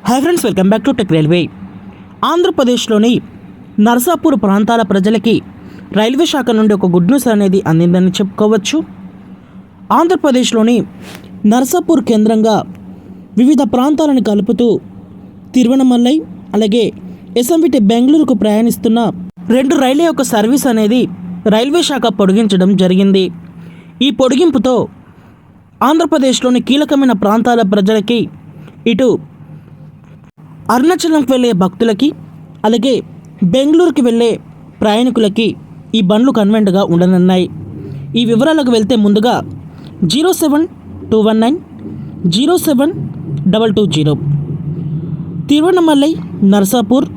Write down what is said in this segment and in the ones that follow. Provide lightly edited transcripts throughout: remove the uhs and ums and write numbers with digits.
Hi friends, welcome back to tech railway. ఆంధ్రప్రదేశ్లోని నర్సాపూర్ ప్రాంతాల ప్రజలకి రైల్వే శాఖ నుండి ఒక గుడ్ న్యూస్ అనేది అందిందని చెప్పుకోవచ్చు. ఆంధ్రప్రదేశ్లోని నర్సాపూర్ కేంద్రంగా వివిధ ప్రాంతాలను కలుపుతూ తిరువణమలై అలాగే ఎస్ఎంవిటి బెంగళూరుకు ప్రయాణిస్తున్న 2 రైళ్ల యొక్క సర్వీస్ అనేది రైల్వే శాఖ పొడిగించడం జరిగింది. ఈ పొడిగింపుతో ఆంధ్రప్రదేశ్లోని కీలకమైన ప్రాంతాల ప్రజలకి ఇటు అరుణాచలంకి వెళ్ళే భక్తులకి అలాగే బెంగళూరుకి వెళ్ళే ప్రయాణికులకి ఈ బండ్లు కన్వెంట్గా ఉండనున్నాయి. ఈ వివరాలకు వెళ్తే ముందుగా 07219 07220 తిరువణమలై నర్సాపూర్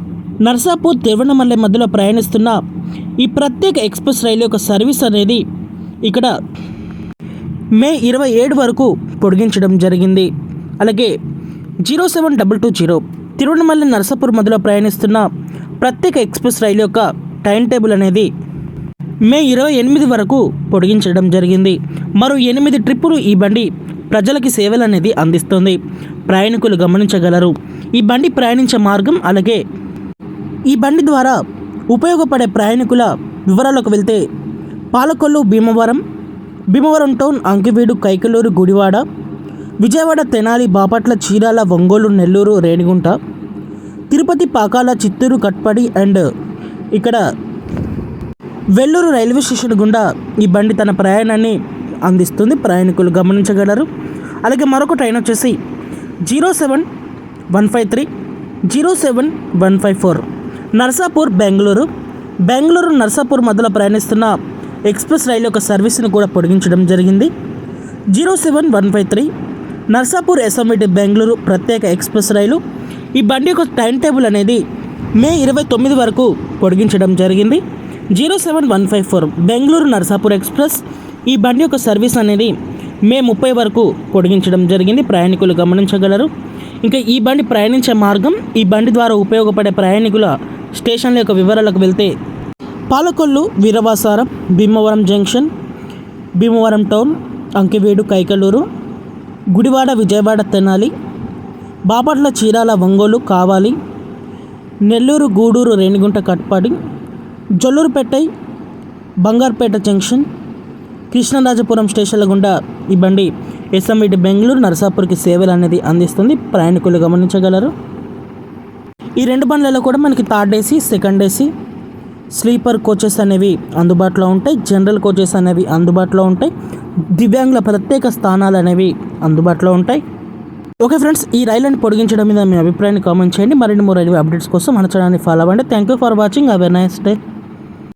తిరువణమలై మధ్యలో ప్రయాణిస్తున్న ఈ ప్రత్యేక ఎక్స్ప్రెస్ రైలు యొక్క సర్వీస్ అనేది ఇక్కడ మే 27 వరకు పొడిగించడం జరిగింది. అలాగే 07220 తిరువణమలై నర్సాపూర్ మధ్యలో ప్రయాణిస్తున్న ప్రత్యేక ఎక్స్ప్రెస్ రైలు యొక్క టైం టేబుల్ అనేది మే 28 వరకు పొడిగించడం జరిగింది. మరో 8 ట్రిప్పులు ఈ బండి ప్రజలకి సేవలు అనేది అందిస్తుంది. ప్రయాణికులు గమనించగలరు. ఈ బండి ప్రయాణించే మార్గం అలాగే ఈ బండి ద్వారా ఉపయోగపడే ప్రయాణికుల వివరాలకు వెళ్తే పాలకొల్లు, భీమవరం టౌన్, అంకివీడు, కైకలూరు, గుడివాడ, విజయవాడ, తెనాలి, బాపట్ల, చీరాల, ఒంగోలు, నెల్లూరు, రేణిగుంట, తిరుపతి, పాకాల, చిత్తూరు, కట్పడి అండ్ ఇక్కడ వెల్లూరు రైల్వే స్టేషన్ గుండా ఈ బండి తన ప్రయాణాన్ని అందిస్తుంది. ప్రయాణికులు గమనించగలరు. అలాగే మరొక ట్రైన్ వచ్చేసి 07153 07154 నర్సాపూర్ బెంగళూరు నర్సాపూర్ మధ్యలో ప్రయాణిస్తున్న ఎక్స్ప్రెస్ రైలు యొక్క సర్వీస్ని కూడా పొడిగించడం జరిగింది. 07153 నర్సాపూర్ ఎస్ఎంవిటి బెంగళూరు ప్రత్యేక ఎక్స్ప్రెస్ రైలు. ఈ బండి యొక్క టైం టేబుల్ అనేది మే 29 వరకు పొడిగించడం జరిగింది. 07154 బెంగళూరు నర్సాపూర్ ఎక్స్ప్రెస్. ఈ బండి యొక్క సర్వీస్ అనేది మే 30 వరకు పొడిగించడం జరిగింది. ప్రయాణికులు గమనించగలరు. ఇంకా ఈ బండి ప్రయాణించే మార్గం, ఈ బండి ద్వారా ఉపయోగపడే ప్రయాణికుల స్టేషన్ల యొక్క వివరాలకు వెళ్తే పాలకొల్లు, వీరవాసారం, భీమవరం జంక్షన్, భీమవరం టౌన్, అంకివీడు, కైకలూరు, గుడివాడ, విజయవాడ, తెనాలి, బాపట్ల, చీరాల, ఒంగోలు, కావాలి, నెల్లూరు, గూడూరు, రేణిగుంట, కట్పాడి, జొల్లూరుపేటై, బంగార్పేట జంక్షన్, కృష్ణరాజపురం స్టేషన్ల గుండా ఈ బండి ఎస్ఎంవిటి బెంగళూరు నర్సాపూర్కి సేవలు అనేది అందిస్తుంది. ప్రయాణికులు గమనించగలరు. ఈ 2 బండ్లలో కూడా మనకి third AC, second AC, sleeper coaches అనేవి అందుబాటులో ఉంటాయి. జనరల్ కోచెస్ అనేవి అందుబాటులో ఉంటాయి. దివ్యాంగుల ప్రత్యేక స్థానాలు అనేవి అందుబాటులో ఉంటాయి. ఓకే ఫ్రెండ్స్, ఈ రైలుని పొడిగించడం మీద మీ అభిప్రాయాన్ని కామెంట్ చేయండి. మరిన్ని రైల్వే అప్డేట్స్ కోసం మన ఛానల్ని ఫాలో అవ్వండి. Thank you for watching. Have a nice day.